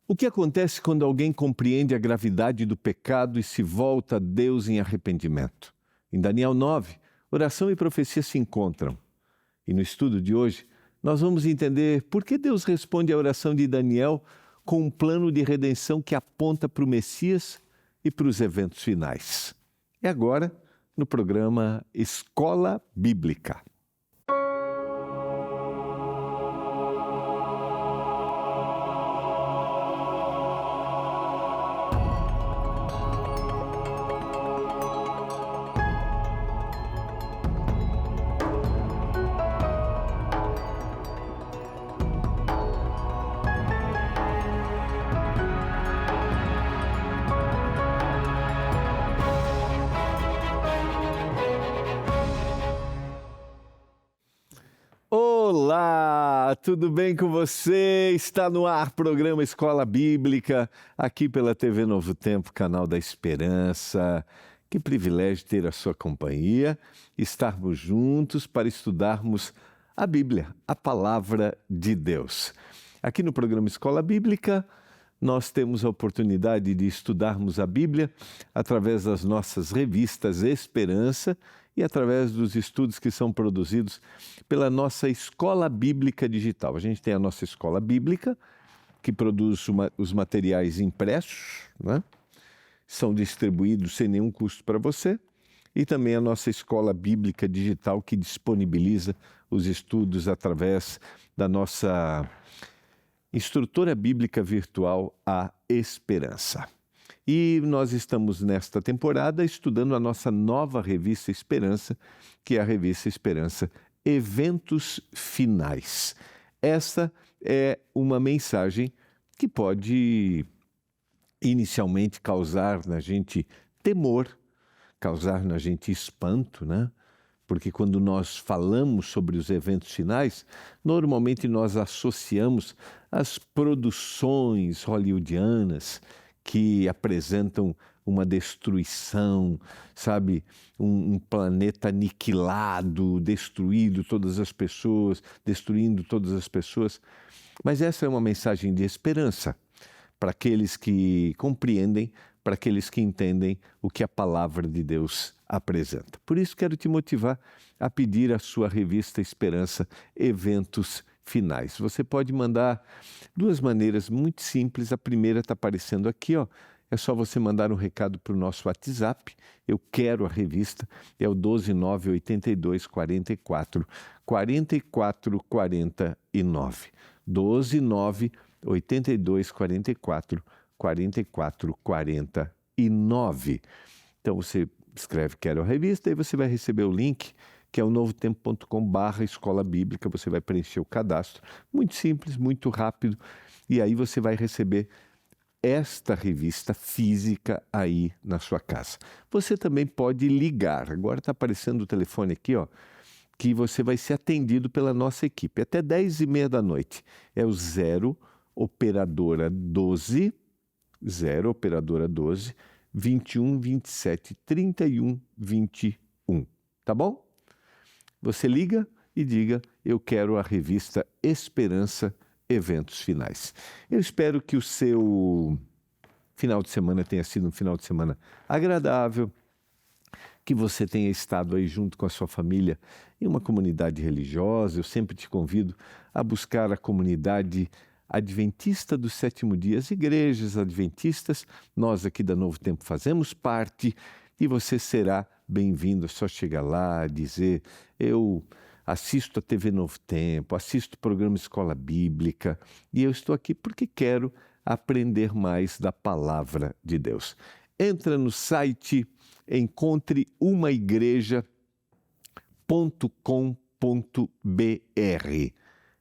O que acontece quando alguém compreende a gravidade do pecado e se volta a Deus em arrependimento? Em Daniel 9, oração e profecia se encontram. E no estudo de hoje, nós vamos entender por que Deus responde à oração de Daniel com um plano de redenção que aponta para o Messias e para os eventos finais. E agora, no programa Escola Bíblica. Olá, tudo bem com você? Está no ar programa Escola Bíblica, aqui pela TV Novo Tempo, canal da Esperança. Que privilégio ter a sua companhia, estarmos juntos para estudarmos a Bíblia, a Palavra de Deus. Aqui no programa Escola Bíblica, nós temos a oportunidade de estudarmos a Bíblia através das nossas revistas Esperança e através dos estudos que são produzidos pela nossa Escola Bíblica Digital. A gente tem a nossa Escola Bíblica, que produz os materiais impressos, né? São distribuídos sem nenhum custo para você, e também a nossa Escola Bíblica Digital, que disponibiliza os estudos através da nossa instrutora bíblica virtual, a Esperança. E nós estamos nesta temporada estudando a nossa nova revista Esperança, que é a revista Esperança Eventos Finais. Essa é uma mensagem que pode inicialmente causar na gente temor, causar na gente espanto, né? Porque quando nós falamos sobre os eventos finais, normalmente nós associamos as produções hollywoodianas que apresentam uma destruição, sabe? Um planeta aniquilado, destruindo todas as pessoas. Mas essa é uma mensagem de esperança para aqueles que compreendem, para aqueles que entendem o que a Palavra de Deus apresenta. Por isso quero te motivar a pedir a sua revista Esperança Eventos Finais. Você pode mandar duas maneiras muito simples. A primeira está aparecendo aqui, ó. É só você mandar um recado para o nosso WhatsApp. Eu quero a revista. É o 12982444449. 12982444449. Então você escreve quero a revista e você vai receber o link, que é o novotempo.com/escola bíblica. Você vai preencher o cadastro, muito simples, muito rápido, e aí você vai receber esta revista física aí na sua casa. Você também pode ligar, agora está aparecendo o telefone aqui, ó, que você vai ser atendido pela nossa equipe, até 10h30 da noite. É o 0 operadora 12 21 27 31 21, tá bom? Você liga e diga, eu quero a revista Esperança Eventos Finais. Eu espero que o seu final de semana tenha sido um final de semana agradável, que você tenha estado aí junto com a sua família em uma comunidade religiosa. Eu sempre te convido a buscar a comunidade Adventista do Sétimo Dia, as igrejas adventistas. Nós aqui da Novo Tempo fazemos parte e você será bem-vindo. É só chegar lá, dizer, eu assisto a TV Novo Tempo, assisto o programa Escola Bíblica e eu estou aqui porque quero aprender mais da Palavra de Deus. Entra no site encontreumaigreja.com.br,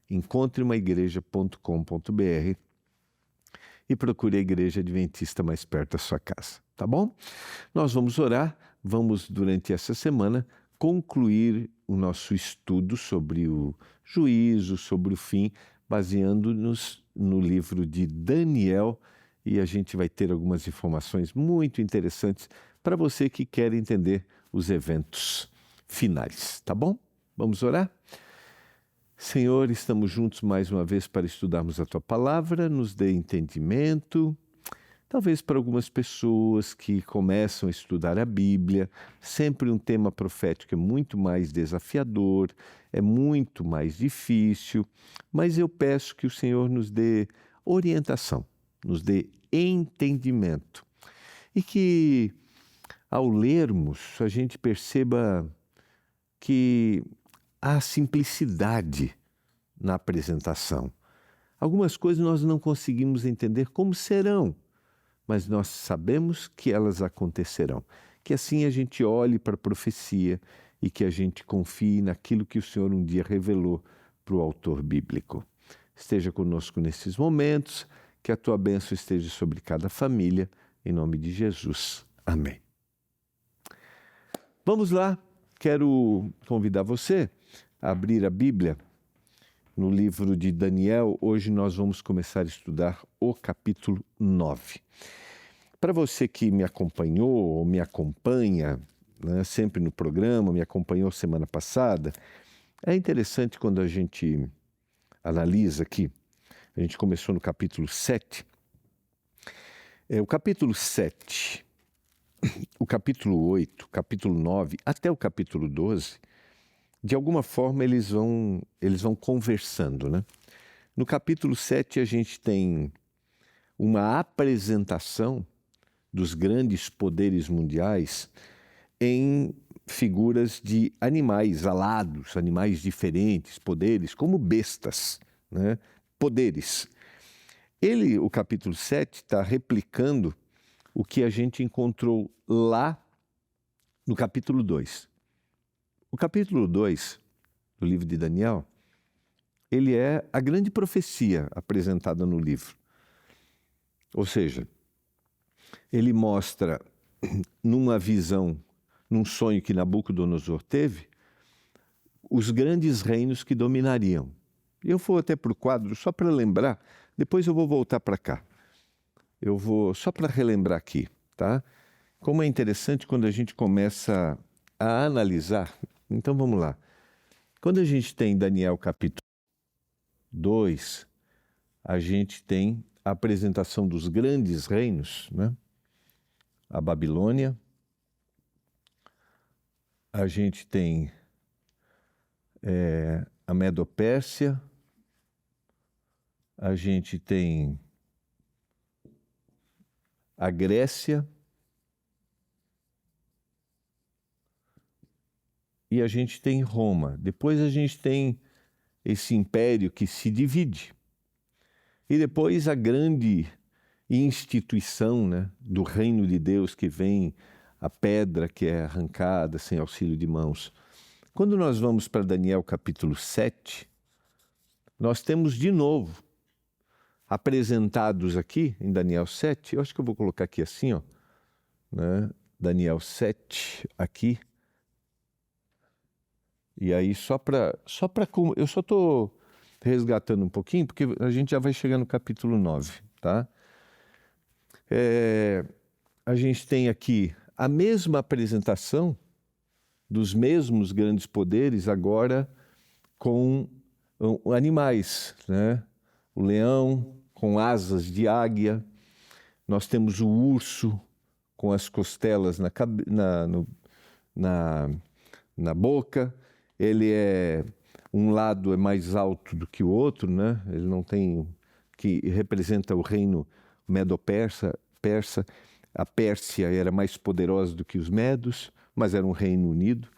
encontreumaigreja.com.br e procure a igreja adventista mais perto da sua casa, tá bom? Nós vamos orar, vamos durante essa semana concluir o nosso estudo sobre o juízo, sobre o fim, baseando-nos no livro de Daniel, e a gente vai ter algumas informações muito interessantes para você que quer entender os eventos finais, tá bom? Vamos orar? Senhor, estamos juntos mais uma vez para estudarmos a Tua Palavra, nos dê entendimento. Talvez para algumas pessoas que começam a estudar a Bíblia, sempre um tema profético é muito mais desafiador, é muito mais difícil, mas eu peço que o Senhor nos dê orientação, nos dê entendimento e que, ao lermos, a gente perceba que há simplicidade na apresentação. Algumas coisas nós não conseguimos entender como serão, mas nós sabemos que elas acontecerão. Que assim a gente olhe para a profecia e que a gente confie naquilo que o Senhor um dia revelou para o autor bíblico. Esteja conosco nesses momentos, que a Tua bênção esteja sobre cada família, em nome de Jesus. Amém. Vamos lá, quero convidar você a abrir a Bíblia no livro de Daniel. Hoje nós vamos começar a estudar o capítulo 9. Para você que me acompanhou ou me acompanha, né, sempre no programa, me acompanhou semana passada, é interessante quando a gente analisa aqui, a gente começou no capítulo 7, o capítulo 7, o capítulo 8, o capítulo 9, até o capítulo 12, de alguma forma eles vão conversando, né? No capítulo 7 a gente tem uma apresentação dos grandes poderes mundiais em figuras de animais alados, animais diferentes, poderes, como bestas, né? Poderes. O capítulo 7, está replicando o que a gente encontrou lá no capítulo 2. O capítulo 2 do livro de Daniel, ele é a grande profecia apresentada no livro. Ou seja, ele mostra numa visão, num sonho que Nabucodonosor teve, os grandes reinos que dominariam. Eu vou até para o quadro só para lembrar, depois eu vou voltar para cá. Eu vou só para relembrar aqui, tá? Como é interessante quando a gente começa a analisar. Então vamos lá. Quando a gente tem Daniel capítulo 2, a gente tem a apresentação dos grandes reinos, né? A Babilônia, a gente tem a Medo-Pérsia, a gente tem a Grécia e a gente tem Roma. Depois a gente tem esse império que se divide. E depois a grande instituição, né, do reino de Deus, que vem a pedra que é arrancada sem auxílio de mãos. Quando nós vamos para Daniel capítulo 7, nós temos de novo apresentados aqui em Daniel 7, eu acho que eu vou colocar aqui assim, ó, né, Daniel 7 aqui. E aí eu só estou resgatando um pouquinho, porque a gente já vai chegar no capítulo 9, tá? A gente tem aqui a mesma apresentação dos mesmos grandes poderes, agora com animais, né? O leão com asas de águia, nós temos o urso com as costelas na boca. Ele um lado é mais alto do que o outro, né? Ele não tem, que representa o reino Medo-Persa. A Pérsia era mais poderosa do que os medos, mas era um reino unido.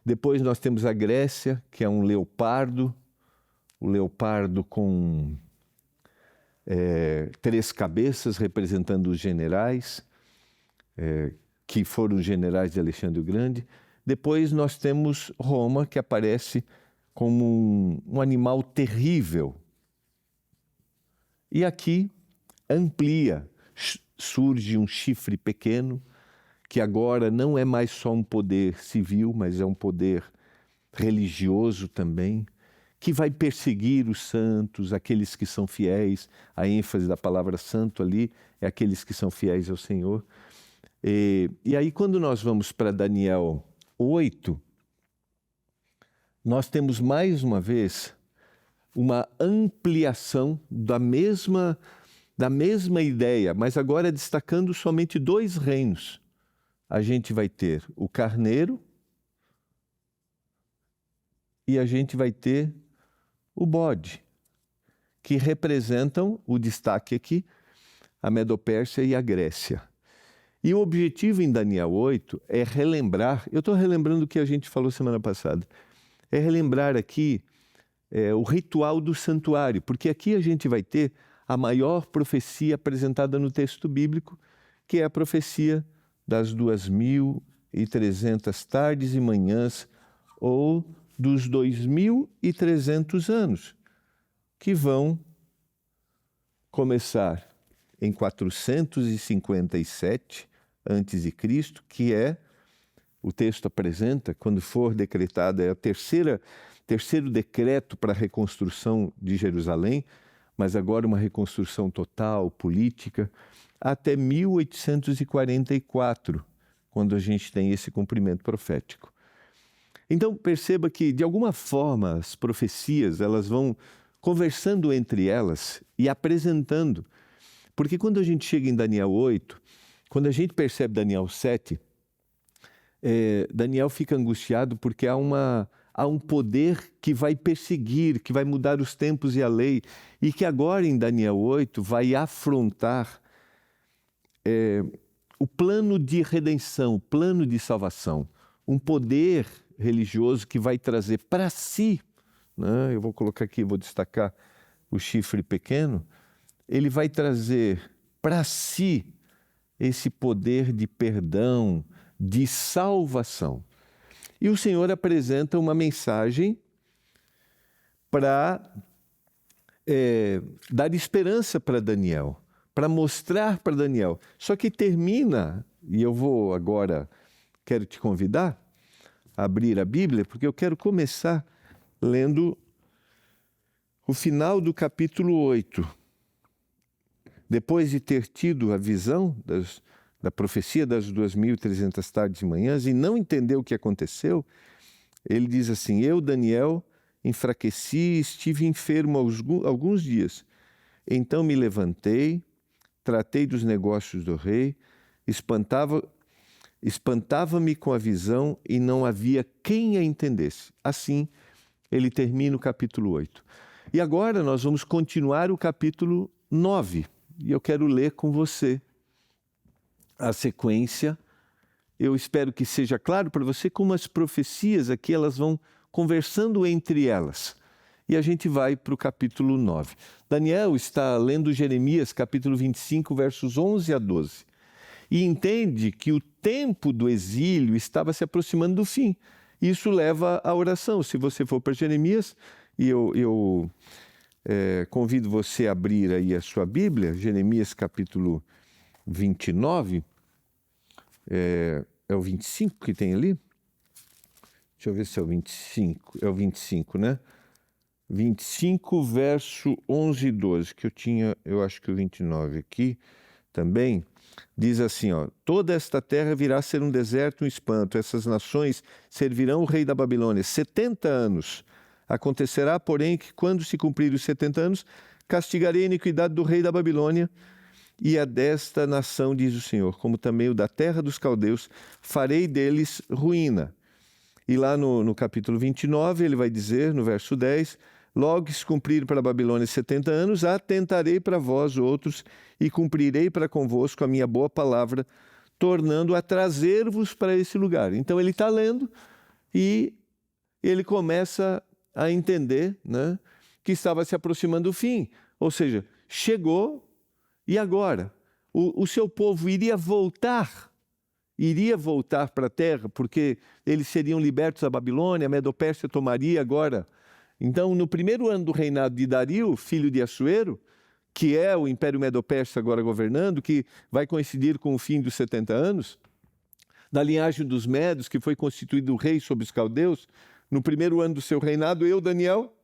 Depois nós temos a Grécia, que é um leopardo, o leopardo com 3 cabeças, representando os generais, que foram os generais de Alexandre o Grande. Depois nós temos Roma, que aparece como um animal terrível. E aqui amplia, surge um chifre pequeno, que agora não é mais só um poder civil, mas é um poder religioso também, que vai perseguir os santos, aqueles que são fiéis. A ênfase da palavra santo ali é aqueles que são fiéis ao Senhor. E aí, quando nós vamos para Daniel 8, nós temos mais uma vez uma ampliação da mesma ideia, mas agora destacando somente 2 reinos. A gente vai ter o carneiro e a gente vai ter o bode, que representam o destaque aqui, a Medopérsia e a Grécia. E o objetivo em Daniel 8 é relembrar, eu estou relembrando o que a gente falou semana passada, é relembrar aqui o ritual do santuário, porque aqui a gente vai ter a maior profecia apresentada no texto bíblico, que é a profecia das 2.300 tardes e manhãs, ou dos 2.300 anos, que vão começar em 457 a.C., que é, o texto apresenta, quando for decretada, é a terceiro decreto para a reconstrução de Jerusalém, mas agora uma reconstrução total, política, até 1844, quando a gente tem esse cumprimento profético. Então perceba que, de alguma forma, as profecias elas vão conversando entre elas e apresentando. Porque quando a gente chega em Daniel 8, quando a gente percebe Daniel 7, Daniel fica angustiado porque há um poder que vai perseguir, que vai mudar os tempos e a lei, e que agora em Daniel 8 vai afrontar o plano de redenção, o plano de salvação, um poder religioso que vai trazer para si, né? Eu vou colocar aqui, vou destacar o chifre pequeno, ele vai trazer para si esse poder de perdão, de salvação. E o Senhor apresenta uma mensagem para dar esperança para Daniel, para mostrar para Daniel. Só que termina, e eu vou agora, quero te convidar a abrir a Bíblia, porque eu quero começar lendo o final do capítulo 8. Depois de ter tido a visão da profecia das 2.300 tardes e manhãs e não entender o que aconteceu, ele diz assim: eu, Daniel, enfraqueci e estive enfermo alguns dias. Então me levantei, tratei dos negócios do rei, espantava-me com a visão e não havia quem a entendesse. Assim, ele termina o capítulo 8. E agora nós vamos continuar o capítulo 9. E eu quero ler com você a sequência. Eu espero que seja claro para você como as profecias aqui elas vão conversando entre elas. E a gente vai para o capítulo 9. Daniel está lendo Jeremias, capítulo 25, versos 11 a 12. E entende que o tempo do exílio estava se aproximando do fim. Isso leva à oração. Se você for para Jeremias, e eu convido você a abrir aí a sua Bíblia, Jeremias capítulo 29, é o 25 que tem ali? Deixa eu ver se é o 25, é o 25, né? 25, verso 11 e 12, que eu acho que o 29 aqui também, diz assim, ó: toda esta terra virá a ser um deserto, um espanto, essas nações servirão o rei da Babilônia 70 anos. Acontecerá, porém, que quando se cumprir os 70 anos, castigarei a iniquidade do rei da Babilônia e a desta nação, diz o Senhor, como também o da terra dos caldeus, farei deles ruína. E lá no capítulo 29, ele vai dizer, no verso 10, logo que se cumprir para a Babilônia 70 anos, atentarei para vós outros e cumprirei para convosco a minha boa palavra, tornando a trazer-vos para esse lugar. Então ele está lendo e ele começa a entender, né, que estava se aproximando do fim. Ou seja, chegou e agora? O seu povo iria voltar para a terra, porque eles seriam libertos da Babilônia, a Medopérsia tomaria agora. Então, no primeiro ano do reinado de Dario, filho de Assuero, que é o Império Medo-Persa agora governando, que vai coincidir com o fim dos 70 anos, da linhagem dos Medos, que foi constituído rei sobre os caldeus, no primeiro ano do seu reinado, eu, Daniel,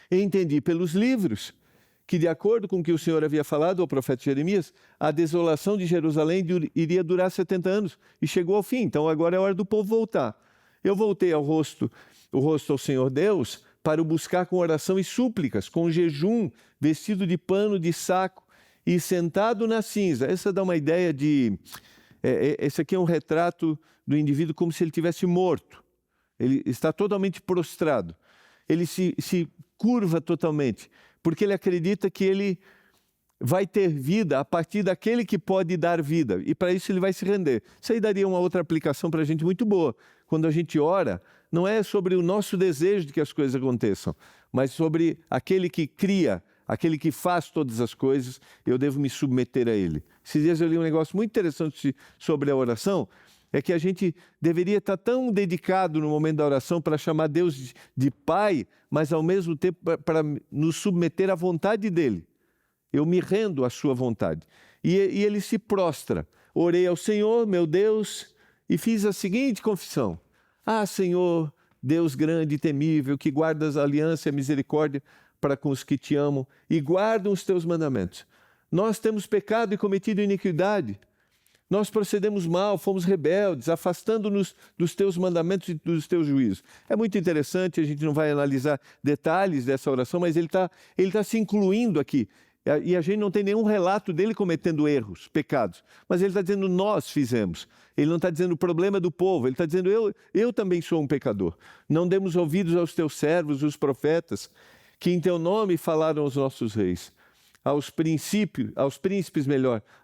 entendi pelos livros que, de acordo com o que o Senhor havia falado ao profeta Jeremias, a desolação de Jerusalém iria durar 70 anos e chegou ao fim. Então agora é hora do povo voltar. Eu voltei o rosto ao Senhor Deus para o buscar com oração e súplicas, com jejum, vestido de pano de saco e sentado na cinza. Essa dá uma ideia de... esse aqui é um retrato do indivíduo como se ele tivesse morto. Ele está totalmente prostrado. Ele se curva totalmente, porque ele acredita que ele vai ter vida a partir daquele que pode dar vida. E para isso ele vai se render. Isso aí daria uma outra aplicação para a gente muito boa. Quando a gente ora, não é sobre o nosso desejo de que as coisas aconteçam, mas sobre aquele que cria, aquele que faz todas as coisas, eu devo me submeter a ele. Esses dias eu li um negócio muito interessante sobre a oração, é que a gente deveria estar tão dedicado no momento da oração para chamar Deus de Pai, mas ao mesmo tempo para nos submeter à vontade dele. Eu me rendo à sua vontade. E ele se prostra. Orei ao Senhor, meu Deus, e fiz a seguinte confissão. Ah, Senhor, Deus grande e temível, que guardas a aliança e a misericórdia para com os que te amam e guardam os teus mandamentos. Nós temos pecado e cometido iniquidade. Nós procedemos mal, fomos rebeldes, afastando-nos dos teus mandamentos e dos teus juízos. É muito interessante, a gente não vai analisar detalhes dessa oração, mas ele tá se incluindo aqui. E a gente não tem nenhum relato dele cometendo erros, pecados. Mas ele está dizendo, nós fizemos. Ele não está dizendo o problema do povo. Ele está dizendo, eu também sou um pecador. Não demos ouvidos aos teus servos, os profetas, que em teu nome falaram aos nossos reis, aos príncipes,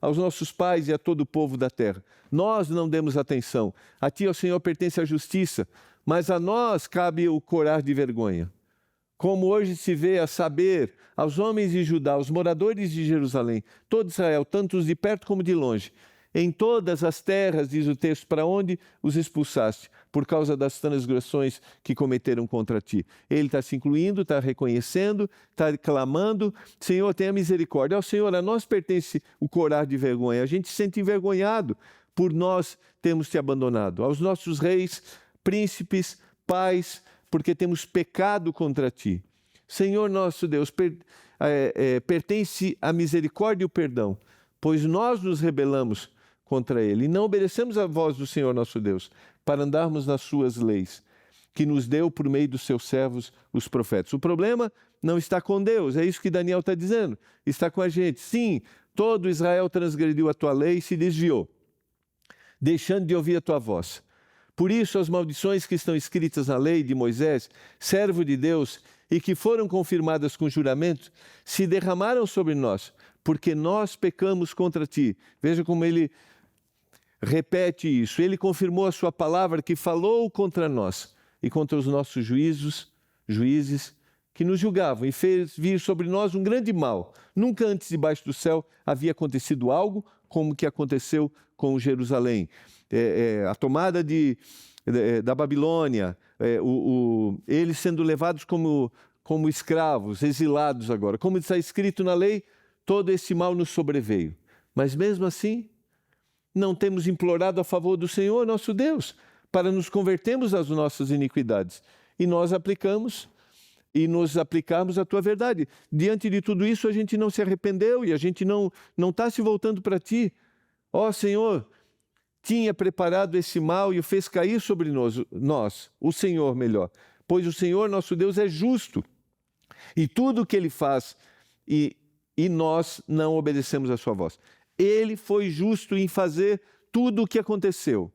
aos nossos pais e a todo o povo da terra. Nós não demos atenção. A ti, ó Senhor, pertence a justiça, mas a nós cabe o corar de vergonha. Como hoje se vê, a saber, aos homens de Judá, aos moradores de Jerusalém, todo Israel, tanto os de perto como de longe, em todas as terras, diz o texto, para onde os expulsaste, por causa das transgressões que cometeram contra ti. Ele está se incluindo, está reconhecendo, está clamando, Senhor, tenha misericórdia. Ao Senhor, a nós pertence o corar de vergonha. A gente se sente envergonhado por nós termos te abandonado. Aos nossos reis, príncipes, pais, porque temos pecado contra ti. Senhor nosso Deus, pertence a misericórdia e o perdão, pois nós nos rebelamos contra ele e não obedecemos a voz do Senhor nosso Deus para andarmos nas suas leis, que nos deu por meio dos seus servos, os profetas. O problema não está com Deus, é isso que Daniel está dizendo, está com a gente. Sim, todo Israel transgrediu a tua lei e se desviou, deixando de ouvir a tua voz. Por isso, as maldições que estão escritas na lei de Moisés, servo de Deus, e que foram confirmadas com juramento, se derramaram sobre nós, porque nós pecamos contra ti. Veja como ele repete isso. Ele confirmou a sua palavra que falou contra nós e contra os nossos juízes que nos julgavam, e fez vir sobre nós um grande mal. Nunca antes debaixo do céu havia acontecido algo como que aconteceu com Jerusalém. A tomada da Babilônia, eles sendo levados como escravos, exilados agora. Como está escrito na lei, todo esse mal nos sobreveio. Mas mesmo assim, não temos implorado a favor do Senhor, nosso Deus, para nos convertermos às nossas iniquidades. E nós aplicamos e nos aplicarmos a tua verdade. Diante de tudo isso, a gente não se arrependeu e a gente não está se voltando para ti. Ó Senhor, tinha preparado esse mal e o fez cair sobre nós, o Senhor melhor, pois o Senhor nosso Deus é justo, e tudo o que Ele faz, e nós não obedecemos a sua voz. Ele foi justo em fazer tudo o que aconteceu.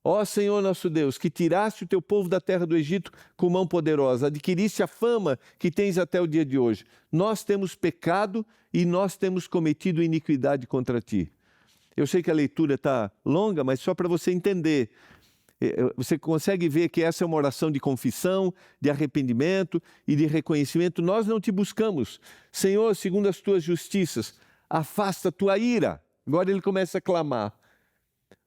Ó Senhor nosso Deus, que tiraste o teu povo da terra do Egito com mão poderosa, adquiriste a fama que tens até o dia de hoje. Nós temos pecado e nós temos cometido iniquidade contra ti. Eu sei que a leitura está longa, mas só para você entender. Você consegue ver que essa é uma oração de confissão, de arrependimento e de reconhecimento. Nós não te buscamos. Senhor, segundo as tuas justiças, afasta a tua ira. Agora ele começa a clamar.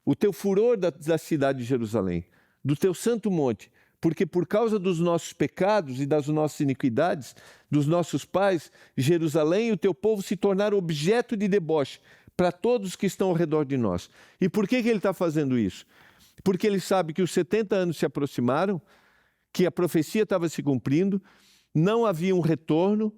O teu furor da cidade de Jerusalém, do teu santo monte, porque por causa dos nossos pecados e das nossas iniquidades, dos nossos pais, Jerusalém e o teu povo se tornaram objeto de deboche para todos que estão ao redor de nós. E por que ele está fazendo isso? Porque ele sabe que os 70 anos se aproximaram, que a profecia estava se cumprindo, não havia um retorno,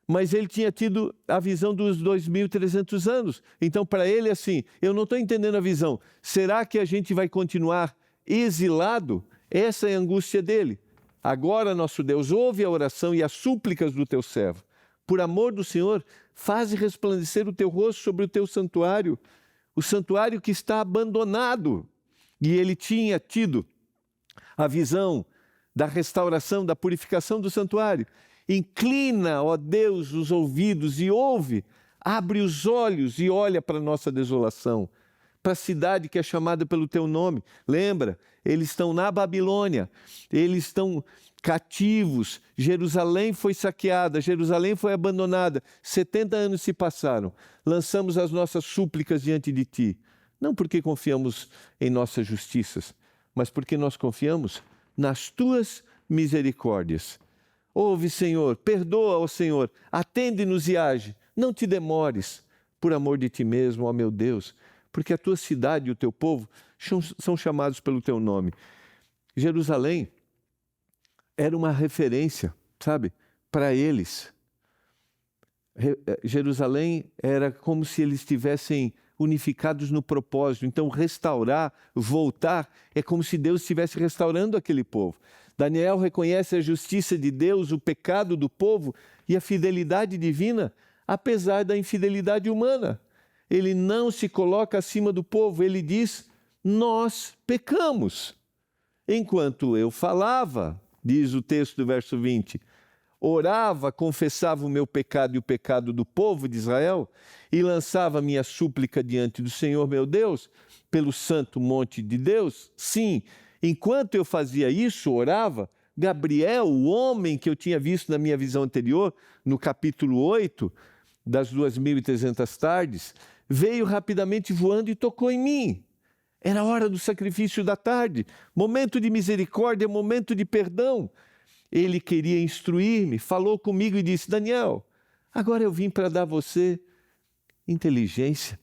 mas ele tinha tido a visão dos 2.300 anos. Então, para ele, assim, eu não estou entendendo a visão. Será que a gente vai continuar exilado? Essa é a angústia dele. Agora, nosso Deus, ouve a oração e as súplicas do teu servo. Por amor do Senhor, faze resplandecer o teu rosto sobre o teu santuário, o santuário que está abandonado. E ele tinha tido a visão da restauração, da purificação do santuário. Inclina, ó Deus, os ouvidos e ouve, abre os olhos e olha para a nossa desolação, para a cidade que é chamada pelo teu nome. Lembra, eles estão na Babilônia, eles estão cativos, Jerusalém foi saqueada, Jerusalém foi abandonada, 70 anos se passaram, lançamos as nossas súplicas diante de ti, não porque confiamos em nossas justiças, mas porque nós confiamos nas tuas misericórdias. Ouve, Senhor, perdoa, ó Senhor, atende-nos e age, não te demores, por amor de ti mesmo, ó meu Deus, porque a tua cidade e o teu povo são chamados pelo teu nome. Jerusalém era uma referência, sabe, para eles. Jerusalém era como se eles estivessem unificados no propósito. Então, restaurar, voltar, é como se Deus estivesse restaurando aquele povo. Daniel reconhece a justiça de Deus, o pecado do povo e a fidelidade divina, apesar da infidelidade humana. Ele não se coloca acima do povo, ele diz, nós pecamos. Enquanto eu falava, diz o texto do verso 20, orava, confessava o meu pecado e o pecado do povo de Israel e lançava minha súplica diante do Senhor meu Deus, pelo santo monte de Deus. Sim, enquanto eu fazia isso, orava, Gabriel, o homem que eu tinha visto na minha visão anterior, no capítulo 8 das 2.300 tardes, veio rapidamente voando e tocou em mim. Era a hora do sacrifício da tarde, momento de misericórdia, momento de perdão. Ele queria instruir-me, falou comigo e disse, Daniel, agora eu vim para dar a você inteligência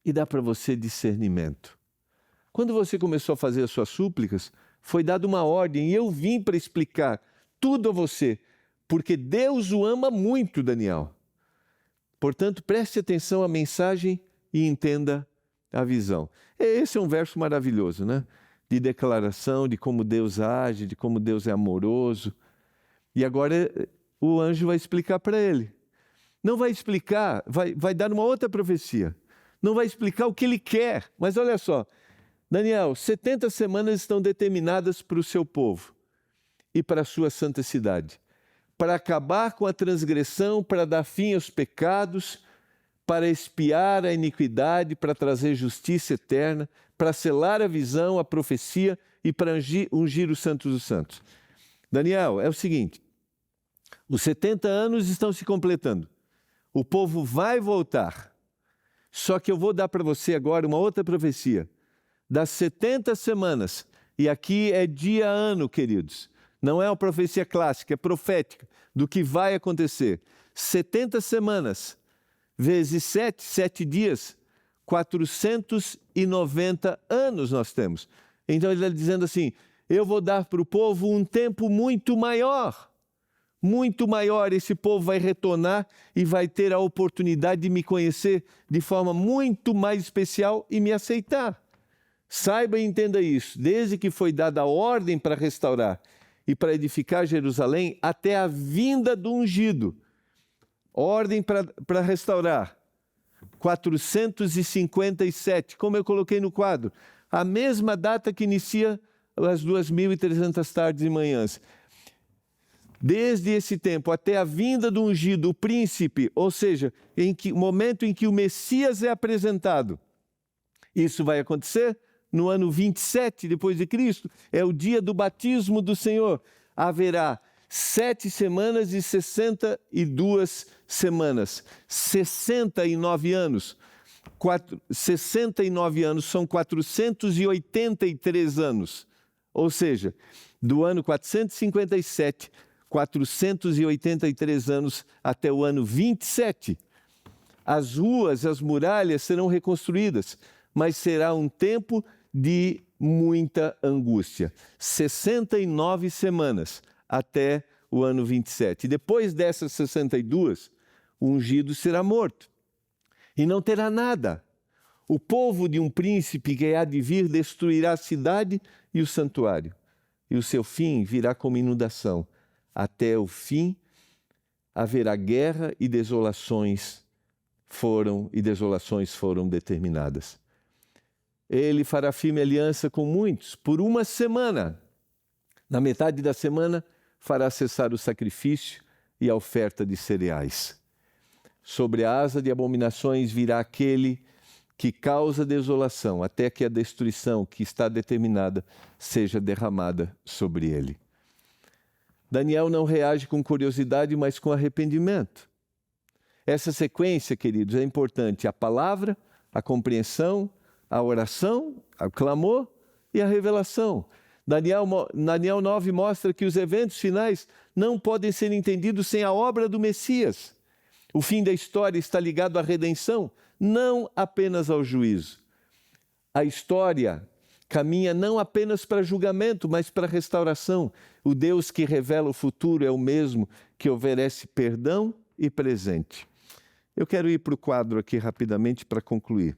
e dar para você discernimento. Quando você começou a fazer as suas súplicas, foi dada uma ordem e eu vim para explicar tudo a você, porque Deus o ama muito, Daniel. Portanto, preste atenção à mensagem e entenda a visão. Esse é um verso maravilhoso, né? De declaração, de como Deus age, de como Deus é amoroso. E agora o anjo vai explicar para ele. Não vai explicar, vai dar uma outra profecia. Não vai explicar o que ele quer. Mas olha só, Daniel, 70 semanas estão determinadas para o seu povo e para a sua santa cidade, para acabar com a transgressão, para dar fim aos pecados, para expiar a iniquidade, para trazer justiça eterna, para selar a visão, a profecia e para ungir os santos dos santos. Daniel, é o seguinte, os 70 anos estão se completando, o povo vai voltar, só que eu vou dar para você agora uma outra profecia, das 70 semanas, e aqui é dia ano, queridos, não é uma profecia clássica, é profética, do que vai acontecer. 70 semanas, vezes 7 dias, 490 anos nós temos. Então ele está dizendo assim, eu vou dar para o povo um tempo muito maior, esse povo vai retornar e vai ter a oportunidade de me conhecer de forma muito mais especial e me aceitar. Saiba e entenda isso, desde que foi dada a ordem para restaurar e para edificar Jerusalém, até a vinda do ungido, ordem para restaurar, 457, como eu coloquei no quadro, a mesma data que inicia as 2.300 tardes e manhãs. Desde esse tempo até a vinda do ungido, o príncipe, ou seja, momento em que o Messias é apresentado. Isso vai acontecer no ano 27 depois de Cristo, é o dia do batismo do Senhor. Haverá 7 semanas e 62 semanas, 69 anos. 69 anos são 483 anos. Ou seja, do ano 457, 483 anos até o ano 27. As ruas, as muralhas serão reconstruídas, mas será um tempo de muita angústia. 69 semanas até o ano 27. Depois dessas 62, o ungido será morto e não terá nada. O povo de um príncipe que há de vir destruirá a cidade e o santuário. e o seu fim virá como inundação. Até o fim haverá guerra e desolações foram determinadas. Ele fará firme aliança com muitos por uma semana. Na metade da semana, fará cessar o sacrifício e a oferta de cereais. Sobre a asa de abominações virá aquele que causa desolação, até que a destruição que está determinada seja derramada sobre ele. Daniel não reage com curiosidade, mas com arrependimento. Essa sequência, queridos, é importante. A palavra, a compreensão, a oração, o clamor e a revelação. Daniel 9 mostra que os eventos finais não podem ser entendidos sem a obra do Messias. O fim da história está ligado à redenção, não apenas ao juízo. A história caminha não apenas para julgamento, mas para restauração. O Deus que revela o futuro é o mesmo que oferece perdão e presente. Eu quero ir para o quadro aqui rapidamente para concluir.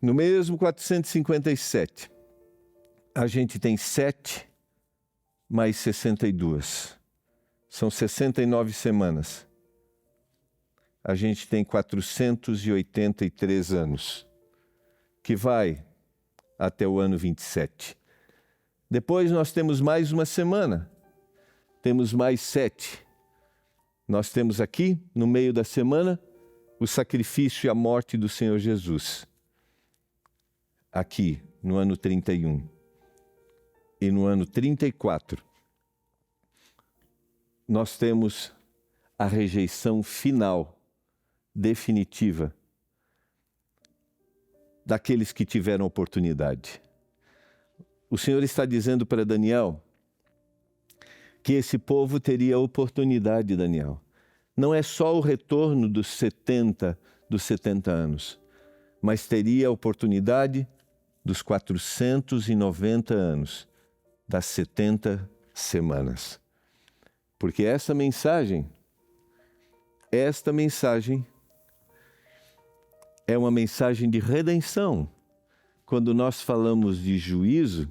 No mesmo 457, a gente tem 7 mais 62. São 69 semanas. A gente tem 483 anos, que vai até o ano 27. Depois nós temos mais uma semana, temos mais 7. Nós temos aqui, no meio da semana, o sacrifício e a morte do Senhor Jesus. Aqui, no ano 31. E no ano 34, nós temos a rejeição final, definitiva, daqueles que tiveram oportunidade. O Senhor está dizendo para Daniel que esse povo teria oportunidade, Daniel. Não é só o retorno dos 70 anos, mas teria a oportunidade dos 490 anos, das 70 semanas. Porque esta mensagem é uma mensagem de redenção. Quando nós falamos de juízo,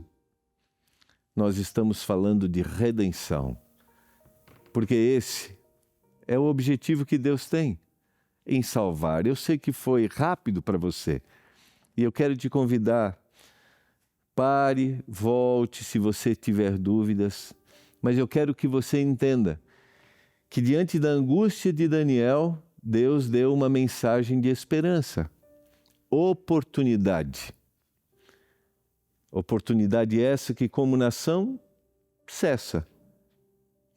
nós estamos falando de redenção. Porque esse é o objetivo que Deus tem em salvar. Eu sei que foi rápido para você. E eu quero te convidar, pare, volte se você tiver dúvidas. Mas eu quero que você entenda que diante da angústia de Daniel, Deus deu uma mensagem de esperança. Oportunidade. Oportunidade essa que, como nação, cessa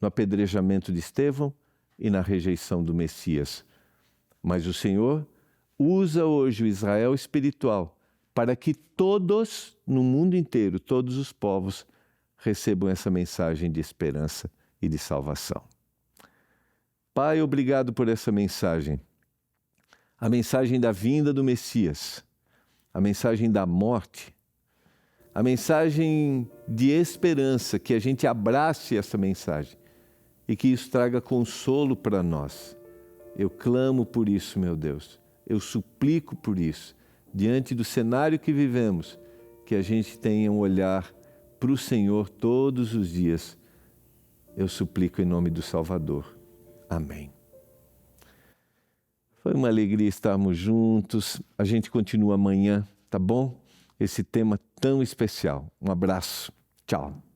no apedrejamento de Estevão e na rejeição do Messias. Mas o Senhor usa hoje o Israel espiritual para que todos, no mundo inteiro, todos os povos, recebam essa mensagem de esperança e de salvação. Pai, obrigado por essa mensagem. A mensagem da vinda do Messias, a mensagem da morte, a mensagem de esperança, que a gente abrace essa mensagem e que isso traga consolo para nós. Eu clamo por isso, meu Deus. Eu suplico por isso. Diante do cenário que vivemos, que a gente tenha um olhar para o Senhor todos os dias. Eu suplico em nome do Salvador. Amém. Foi uma alegria estarmos juntos. A gente continua amanhã, tá bom? Esse tema tão especial. Um abraço. Tchau.